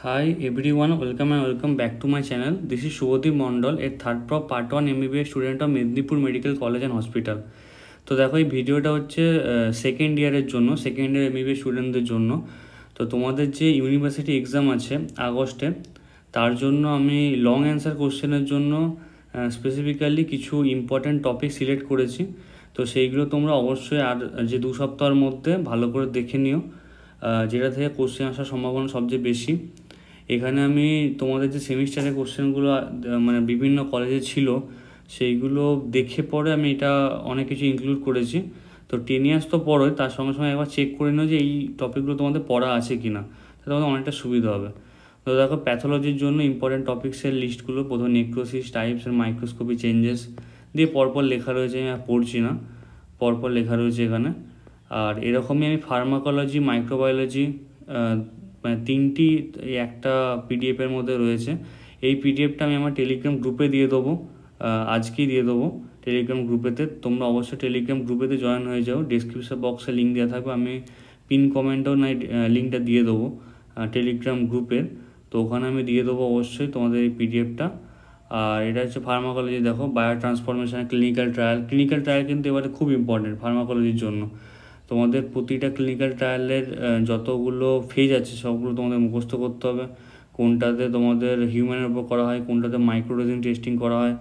Hi everyone, welcome back to my channel. This is Shubhadeep Mondal, a third prop part 1 MBBS student of Mednipur Medical College and Hospital. তো দেখো এই ভিডিওটা হচ্ছে second ইয়ারের জন্য, second year MBBS স্টুডেন্টদের জন্য। তো তোমাদের যে ইউনিভার্সিটি এক্সাম আছে আগস্টে, তার জন্য আমি লং অ্যান্সার কোশ্চেনের জন্য স্পেসিফিক্যালি কিছু ইম্পর্ট্যান্ট টপিক সিলেক্ট করেছি। তো সেইগুলো তোমরা অবশ্যই আর যে 2 সপ্তাহের মধ্যে ভালো করে দেখে নিও, যেটা থেকে কোশ্চেন আসার সম্ভাবনা সবচেয়ে বেশি। এখানে আমি তোমাদের যে সেমিস্টারের কোশ্চেনগুলো মানে বিভিন্ন কলেজে ছিল সেইগুলো দেখে পরে আমি এটা অনেক কিছু ইনক্লুড করেছি। তো 10 ইয়ার্স তো পড়োই, তার সঙ্গে সঙ্গে একবার চেক করে নিও যে এই টপিকগুলো তোমাদের পড়া আছে কি না, তাহলে তোমাদের অনেকটা সুবিধা হবে। তো দেখো প্যাথোলজির জন্য ইম্পর্টেন্ট টপিক্সের লিস্টগুলো প্রথমে necrosis, types and microscopy changes দিয়ে পরপর লেখা রয়েছে, আমি পড়ছি না, পরপর লেখা রয়েছে এখানে। আর এরকমই আমি ফার্মাকোলজি, মাইক্রোবায়োলজি মানে তিনটি একটা পিডিএফের মধ্যে রয়েছে। এই পিডিএফটা আমি আমার টেলিগ্রাম গ্রুপে দিয়ে দেবো, আজকেই দিয়ে দেবো টেলিগ্রাম গ্রুপেতে। তোমরা অবশ্যই টেলিগ্রাম গ্রুপেতে জয়েন হয়ে যাও, ডিসক্রিপশন বক্সে লিঙ্ক দেওয়া থাকবে, আমি পিন কমেন্টেও নাই লিঙ্কটা দিয়ে দেবো টেলিগ্রাম গ্রুপের। তো ওখানে আমি দিয়ে দেবো অবশ্যই তোমাদের এই পিডিএফটা। আর এটা হচ্ছে ফার্মাকোলজি, দেখো বায়ো ট্রান্সফরমেশন, ক্লিনিক্যাল ট্রায়াল কিন্তু এবারে খুব ইম্পর্টেন্ট ফার্মাকোলজির জন্য। তোমাদের প্রতিটা ক্লিনিক্যাল ট্রায়ালের যতগুলো ফেজ আছে সবগুলো তোমাদের মুখস্থ করতে হবে। কোনটাতে তোমাদের হিউম্যানের উপর করা হয়, কোনটাতে মাইক্রোডোজিং টেস্টিং করা হয়,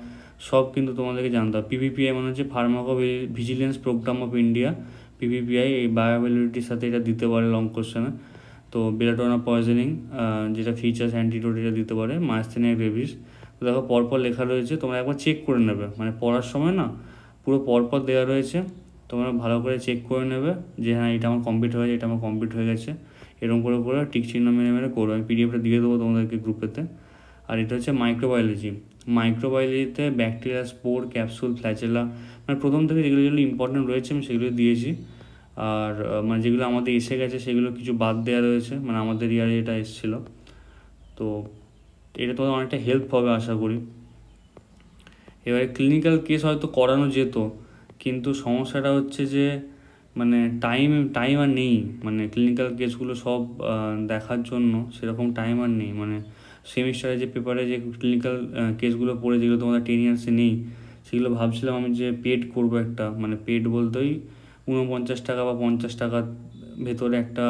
সব কিন্তু তোমাদেরকে জানতে হবে। পিভিপিআই মানে হচ্ছে pharmacovigilance programme of India, P V P I এই বায়োঅ্যাভেলেবিলিটির সাথে এটা দিতে পারে লং কোশ্চেনে। তো বেলাটোনা পয়জনিং, যেটা ফিচার্স অ্যান্টিডোট, এটা দিতে পারে মায়াস্থেনিয়া গ্রেভিস। তো দেখো পরপর লেখা রয়েছে, তোমরা একবার চেক করে নেবে, মানে পড়ার সময় না পুরো পরপর দেওয়া রয়েছে, তোমরা ভালো করে চেক করে নেবে যে হ্যাঁ এটা আমার কমপ্লিট হয়ে গেছে, এটা আমার কমপ্লিট হয়ে গেছে, এরকম করে করে টিক চিহ্ন মেরে মেরে করো। আমি পিডিএফটা দিয়ে দেবো তোমাদেরকে গ্রুপেতে। আর এটা হচ্ছে মাইক্রোবায়োলজিতে ব্যাকটেরিয়া, স্পোর, ক্যাপসুল, ফ্ল্যাচেলা, মানে প্রথম থেকে যেগুলো যেগুলো ইম্পর্টেন্ট রয়েছে আমি সেগুলো দিয়েছি। আর মানে যেগুলো আমাদের এসে গেছে সেগুলো কিছু বাদ দেওয়া রয়েছে, মানে আমাদের ইয়ারে এটা এসেছিলো। তো এটা তোমাদের অনেকটা হেল্প হবে আশা করি। এবারে ক্লিনিক্যাল কেস হয়তো করানো যেত, কিন্তু সমস্যাটা হচ্ছে যে মানে টাইম আর নেই, মানে ক্লিনিক্যাল কেসগুলো সব দেখার জন্য সেরকম টাইম আর নেই। মানে সেমিস্টারে যে পেপারে যে ক্লিনিক্যাল কেসগুলো পড়ে যেগুলো তোমাদের 10 ইয়ার্সে নেই, সেগুলো ভাবছিলাম আমি যে পেড করবো একটা, মানে পেড বলতেই 49 টাকা বা 50 টাকার ভেতরে একটা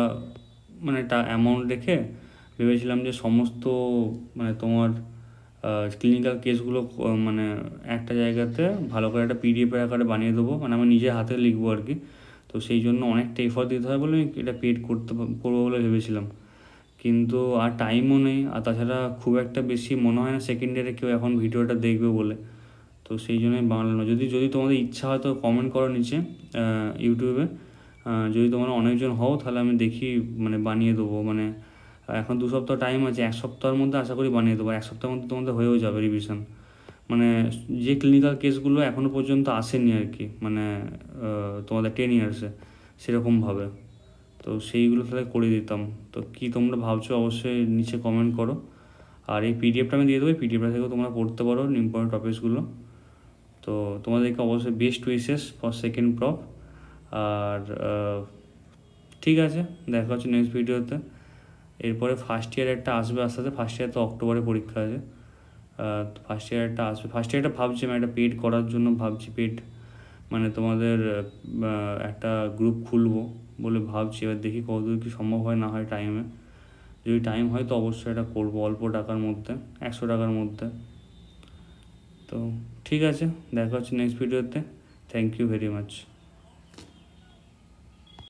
মানে অ্যামাউন্ট রেখে ভেবেছিলাম যে সমস্ত মানে তোমার ক্লিনিক্যাল কেসগুলো মানে একটা জায়গাতে ভালো করে একটা পিডিএফের আকারে বানিয়ে দেবো, মানে আমি নিজের হাতে লিখবো আর কি। তো সেই জন্য অনেকটা এফর্ট দিতে হয় বলে আমি এটা পেড করবো বলে ভেবেছিলাম, কিন্তু আর টাইমও নেই। আর তাছাড়া খুব একটা বেশি মনে হয় না সেকেন্ড ইয়ারে কেউ এখন ভিডিওটা দেখবে বলে। তো সেই জন্যই বানানো। যদি তোমাদের ইচ্ছা হয় তো কমেন্ট করো নিচে ইউটিউবে। যদি তোমরা অনেকজন হও তাহলে আমি দেখি মানে বানিয়ে দেবো। মানে এখন 2 সপ্তাহ টাইম আছে, 1 সপ্তাহের মধ্যে আশা করি বানিয়ে দেবো। 1 সপ্তাহের মধ্যে তোমাদের হয়েও যাবে রিভিশন। মানে যে ক্লিনিক্যাল কেসগুলো এখনও পর্যন্ত আসেনি আর কি, মানে তোমাদের 10 ইয়ার্সে সেরকমভাবে, তো সেইগুলো তাহলে করে দিতাম। তো কি তোমরা ভাবছো অবশ্যই নিচে কমেন্ট করো। আর এই পিডিএফটা আমি দিয়ে দেবো, এই পিডিএফটা থেকেও তোমরা পড়তে পারো ইম্পর্টেন্ট টপিকসগুলো। তো তোমাদেরকে অবশ্যই best wishes for second prof. আর ঠিক আছে, দেখা হচ্ছে নেক্সট ভিডিওতে। এরপরে ফার্স্ট ইয়ার একটা আসবে আস্তে আস্তে, ফার্স্ট ইয়ার তো অক্টোবরে পরীক্ষা আছে। ফার্স্ট ইয়ার একটা আসবে, ফার্স্ট ইয়ারটা ভাবছি আমি একটা পেড করার জন্য ভাবছি, পেড মানে তোমাদের একটা গ্রুপ খুলবো বলে ভাবছি। এবার দেখি কতদূর কী সম্ভব হয় না হয় টাইমে। যদি টাইম হয় তো অবশ্যই এটা করবো অল্প টাকার মধ্যে, 100 টাকার মধ্যে। তো ঠিক আছে, দেখা হচ্ছে নেক্সট ভিডিওতে। Thank you very much.